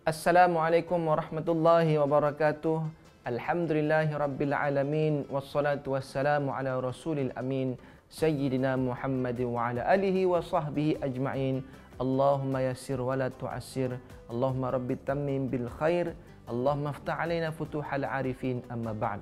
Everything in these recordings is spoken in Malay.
Assalamualaikum warahmatullahi wabarakatuh. Alhamdulillahi rabbil alamin. Wassalatu wassalamu ala rasulil amin. Sayyidina Muhammad wa ala alihi wa sahbihi ajma'in. Allahumma yassir wa la tu'assir. Allahumma rabbi tammim bil khair. Allahumma aftah alaina futuhal arifin. Amma ba'd.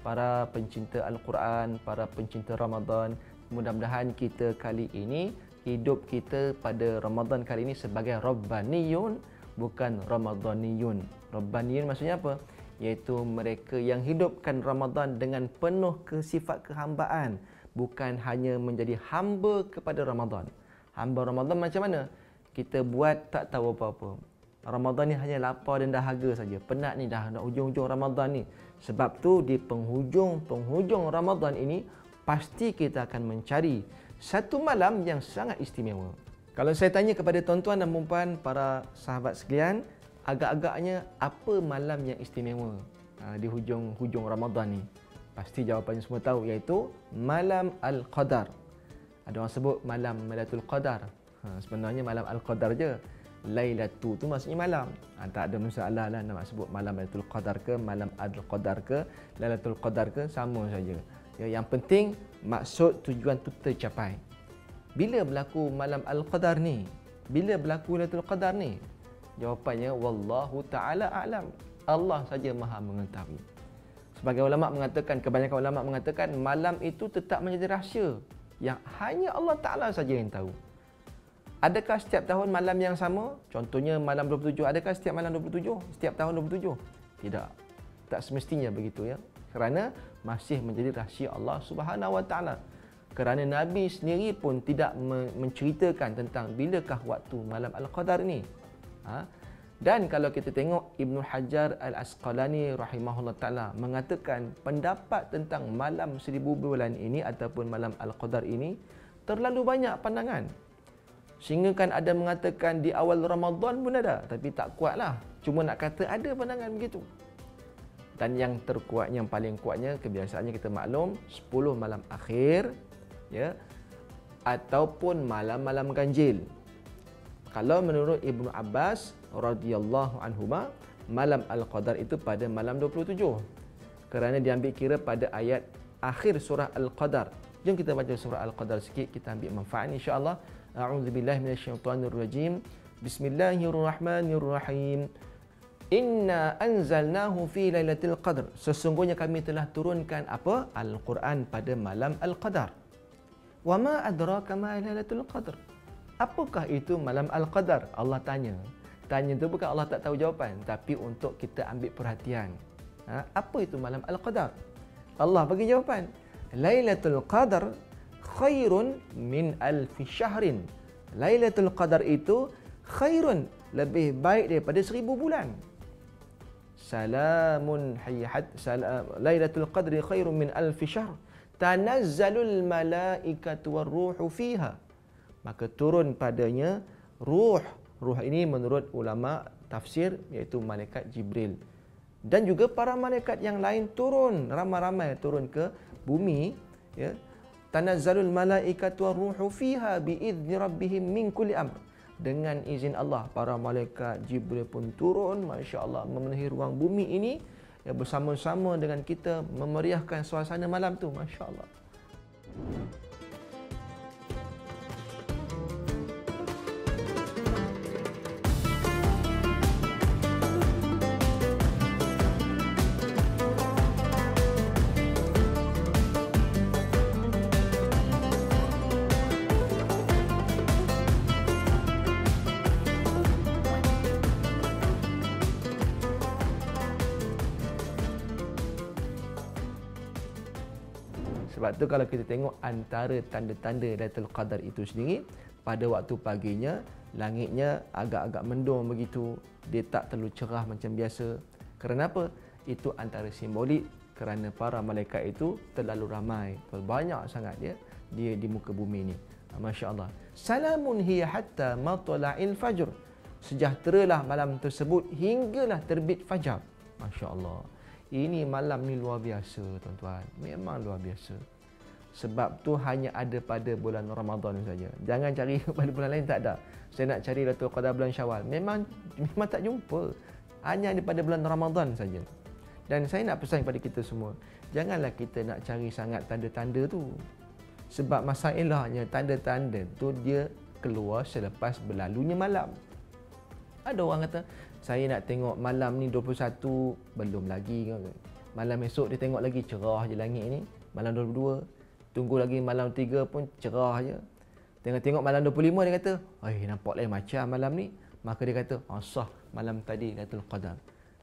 Para pencinta Al-Quran, para pencinta Ramadan, mudah-mudahan kita kali ini, hidup kita pada Ramadan kali ini sebagai Rabbaniyun, bukan Ramadaniyun. Rabbaniyun maksudnya apa? Iaitu mereka yang hidupkan Ramadan dengan penuh sifat kehambaan, bukan hanya menjadi hamba kepada Ramadan. Hamba Ramadan macam mana? Kita buat tak tahu apa-apa. Ramadan ni hanya lapar dan dahaga saja. Penat ni dah nak hujung-hujung Ramadan ni. Sebab tu di penghujung Ramadan ini pasti kita akan mencari satu malam yang sangat istimewa. Kalau saya tanya kepada tuan-tuan dan puan para sahabat sekalian, agak-agaknya apa malam yang istimewa di hujung Ramadan ni? Pasti jawapannya semua tahu, iaitu malam Al-Qadar. Ada orang sebut malam Lailatul Qadar. Sebenarnya malam Al-Qadar je. Lailatu tu maksudnya malam. Tak ada masalah lah nak sebut malam Lailatul Qadar ke, malam Al-Qadar ke, Lailatul Qadar ke, sama saja. Yang penting maksud tujuan tu tercapai. Bila berlaku malam Al-Qadar ni? Bila berlaku Lailatul Qadar ni? Jawapannya wallahu taala a'lam. Allah saja Maha mengetahui. Sebagai ulama mengatakan, kebanyakan ulama mengatakan malam itu tetap menjadi rahsia yang hanya Allah Taala saja yang tahu. Adakah setiap tahun malam yang sama? Contohnya malam 27, adakah setiap malam 27? Setiap tahun 27? Tidak. Tak semestinya begitu ya. Kerana masih menjadi rahsia Allah Subhanahu Wa Taala. Kerana Nabi sendiri pun tidak menceritakan tentang bilakah waktu malam Al-Qadar ni. Dan kalau kita tengok Ibnu Hajar Al-Asqalani rahimahullah ta'ala mengatakan pendapat tentang malam 1000 bulan ini ataupun malam Al-Qadar ini terlalu banyak pandangan. Sehingga kan ada mengatakan di awal Ramadan pun ada, tapi tak kuatlah. Cuma nak kata ada pandangan begitu. Dan yang terkuat, yang paling kuatnya, kebiasaannya kita maklum 10 malam akhir, ya, ataupun malam-malam ganjil. Kalau menurut Ibnu Abbas radhiyallahu anhuma, malam Al-Qadar itu pada malam 27. Kerana diambil kira pada ayat akhir surah Al-Qadar. Jom kita baca surah Al-Qadar sikit, kita ambil manfaat insya-Allah. A'udzubillahi minasyaitonirrajim. Bismillahirrahmanirrahim. Inna anzalnahu fi lailatul qadr. Sesungguhnya kami telah turunkan apa? Al-Quran pada malam Al-Qadar. Wa ma adraka ma lailatul qadr. Apakah itu malam Al-Qadar? Allah tanya. Tanya tu bukan Allah tak tahu jawapan, tapi untuk kita ambil perhatian. Apa itu malam Al-Qadar? Allah bagi jawapan. Lailatul Qadar khairun min alfi syahrin. Lailatul Qadar itu khairun, lebih baik daripada 1000 bulan. Salamun hayat Lailatul Qadri khairun min alfi syahr. Tanazzalul malaikatu warruhu fiha. Maka turun padanya ruh. Ruh ini menurut ulama tafsir iaitu malaikat Jibril. Dan juga para malaikat yang lain turun, ramai-ramai turun ke bumi, ya. Tanazzalul malaikatu warruhu fiha biizni rabbihim min kulli amr. Dengan izin Allah, para malaikat Jibril pun turun, masya-Allah, memenuhi ruang bumi ini, ya, bersama-sama dengan kita memeriahkan suasana malam tu, masya-Allah. Sebab tu kalau kita tengok antara tanda-tanda Lailatul Qadar itu sendiri, pada waktu paginya langitnya agak-agak mendung begitu, dia tak terlalu cerah macam biasa. Kerana apa? Itu antara simbolik kerana para malaikat itu terlalu ramai, terlalu banyak sangat dia di muka bumi ni. Masya-Allah. Salamun hiya hatta matla'il fajr. Sejahteralah malam tersebut hinggalah terbit fajar. Masya-Allah. Ini malam ni luar biasa tuan-tuan. Memang luar biasa. Sebab tu hanya ada pada bulan Ramadan saja. Jangan cari pada bulan lain, tak ada. Saya nak cari Lailatul Qadar bulan Syawal, memang tak jumpa. Hanya ada pada bulan Ramadan saja. Dan saya nak pesan kepada kita semua, janganlah kita nak cari sangat tanda-tanda tu. Sebab masalahnya tanda-tanda tu dia keluar selepas berlalunya malam. Ada orang kata, saya nak tengok malam ni 21, belum lagi. Malam esok dia tengok lagi, cerah je langit ni. Malam 22, tunggu lagi malam 3 pun cerah je. Tengok malam 25 dia kata, nampak lain macam malam ni. Maka dia kata, sah malam tadi Lailatul Qadar.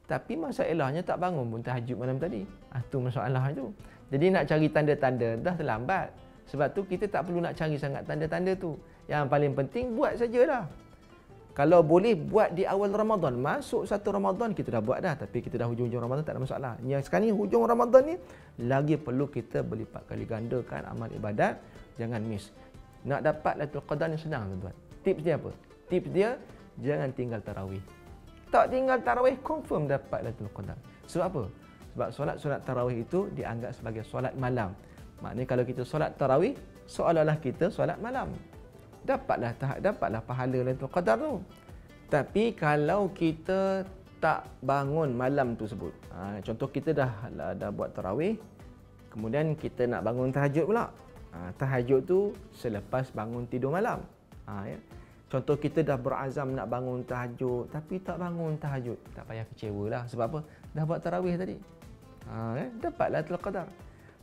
Tapi masalahnya tak bangun pun tahajud malam tadi. Itu masalah tu. Jadi nak cari tanda-tanda dah terlambat. Sebab tu kita tak perlu nak cari sangat tanda-tanda tu. Yang paling penting buat sajalah. Kalau boleh buat di awal Ramadan, masuk satu Ramadan kita dah buat dah, tapi kita dah hujung-hujung Ramadan tak ada masalah. Yang sekarang ni hujung Ramadan ni lagi perlu kita berlipat kali gandakan amal ibadat. Jangan miss. Nak dapat Lailatul Qadar ni senang tuan-tuan. Tips dia apa? Tips dia jangan tinggal tarawih. Tak tinggal tarawih confirm dapat Lailatul Qadar. Sebab apa? Sebab solat tarawih itu dianggap sebagai solat malam. Maknanya kalau kita solat tarawih, seolah-olah kita solat malam. Dapatlah pahala Lailatul Qadar tu. Tapi kalau kita tak bangun malam tersebut, contoh kita dah buat tarawih, kemudian kita nak bangun tahajud pula. Tahajud tu selepas bangun tidur malam. Ya. Contoh kita dah berazam nak bangun tahajud, tapi tak bangun tahajud, tak payah kecewa lah. Sebab apa? Dah buat tarawih tadi. Dapatlah Lailatul Qadar.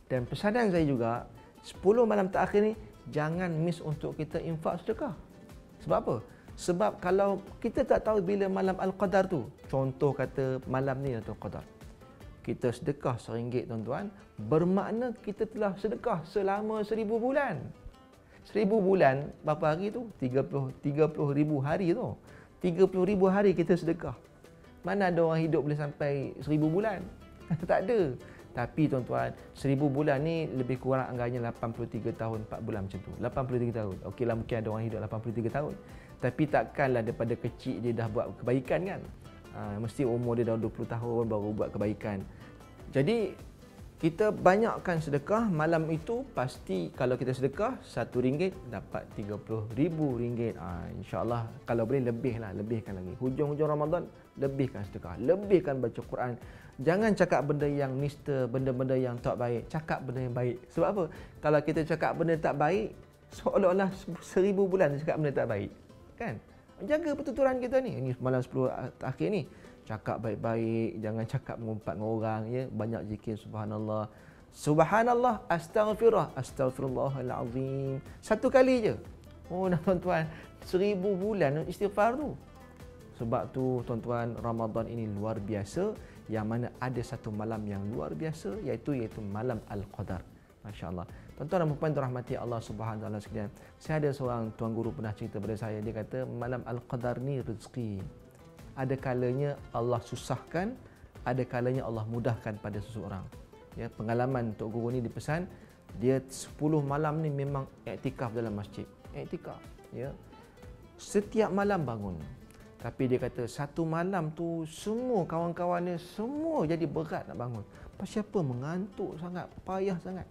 Dan pesanan saya juga, 10 malam terakhir ni jangan miss untuk kita infak sedekah. Sebab apa? Sebab kalau kita tak tahu bila malam Al-Qadar tu, contoh kata malam ni Lailatul Qadar, kita sedekah RM1 tuan-tuan, bermakna kita telah sedekah selama 1000 bulan. 1000 bulan berapa hari tu? 30,000 hari tu. 30,000 hari kita sedekah. Mana ada orang hidup boleh sampai 1000 bulan? Tak ada. Tapi tuan-tuan, 1000 bulan ni lebih kurang anggarannya 83 tahun 4 bulan macam tu. 83 tahun. Okeylah, mungkin ada orang hidup 83 tahun. Tapi takkanlah daripada kecil dia dah buat kebaikan kan? Mesti umur dia dah 20 tahun baru buat kebaikan. Jadi kita banyakkan sedekah. Malam itu pasti kalau kita sedekah RM1 dapat RM30,000. InsyaAllah kalau boleh lebihkan lagi. Hujung-hujung Ramadan lebihkan sedekah, lebihkan baca Quran. Jangan cakap benda yang nista, benda-benda yang tak baik. Cakap benda yang baik. Sebab apa? Kalau kita cakap benda tak baik, seolah-olah 1000 bulan cakap benda tak baik. Kan? Jaga pertuturan kita ni. Ini malam 10 akhir ni. Cakap baik-baik, jangan cakap mengumpat dengan orang, ya. Banyak zikir subhanallah. Subhanallah, astaghfirullahalazim. Satu kali je. Tuan-tuan, 1000 bulan istighfar tu. Sebab tu tuan-tuan, Ramadan ini luar biasa, yang mana ada satu malam yang luar biasa, iaitu malam Al-Qadar. Masya-Allah. Tuan-tuan dan puan-puan dirahmati Allah Subhanahu wa taala sekalian. Saya ada seorang tuan guru pernah cerita pada saya, dia kata malam Al-Qadar ni rezeki. Ada kalanya Allah susahkan, ada kalanya Allah mudahkan pada seseorang. Ya, pengalaman Tok Guru ni dipesan, dia 10 malam ni memang iktikaf dalam masjid. Iktikaf, ya. Setiap malam bangun. Tapi dia kata satu malam tu semua kawan-kawannya semua jadi berat nak bangun. Pasal apa? Mengantuk sangat, payah sangat.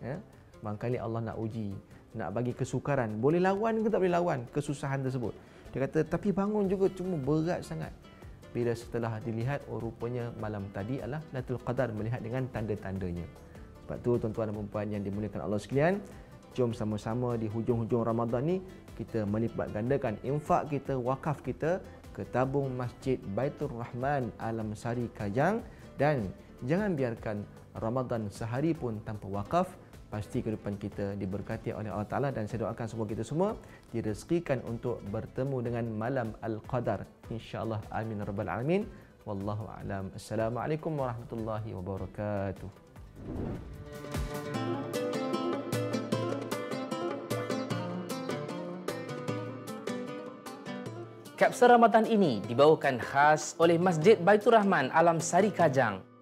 Ya. Barangkali Allah nak uji, nak bagi kesukaran. Boleh lawan ke tak boleh lawan kesusahan tersebut. Dia kata, tapi bangun juga cuma berat sangat. Bila setelah dilihat, rupanya malam tadi adalah Lailatul Qadar, melihat dengan tanda-tandanya. Sebab tu tuan-tuan dan puan yang dimuliakan Allah sekalian, jom sama-sama di hujung-hujung Ramadan ni, kita melipat gandakan infak kita, wakaf kita ke tabung Masjid Baitur Rahman Alam Sari Kajang. Dan jangan biarkan Ramadan sehari pun tanpa wakaf. Pasti kehidupan kita diberkati oleh Allah Ta'ala, dan saya doakan semoga kita semua direzekikan untuk bertemu dengan malam Al-Qadar. InsyaAllah. Amin Rabbal Alamin. Wallahu a'lam. Assalamualaikum warahmatullahi wabarakatuh. Kapsul Ramadan ini dibawakan khas oleh Masjid Baitur Rahman Alam Sari Kajang.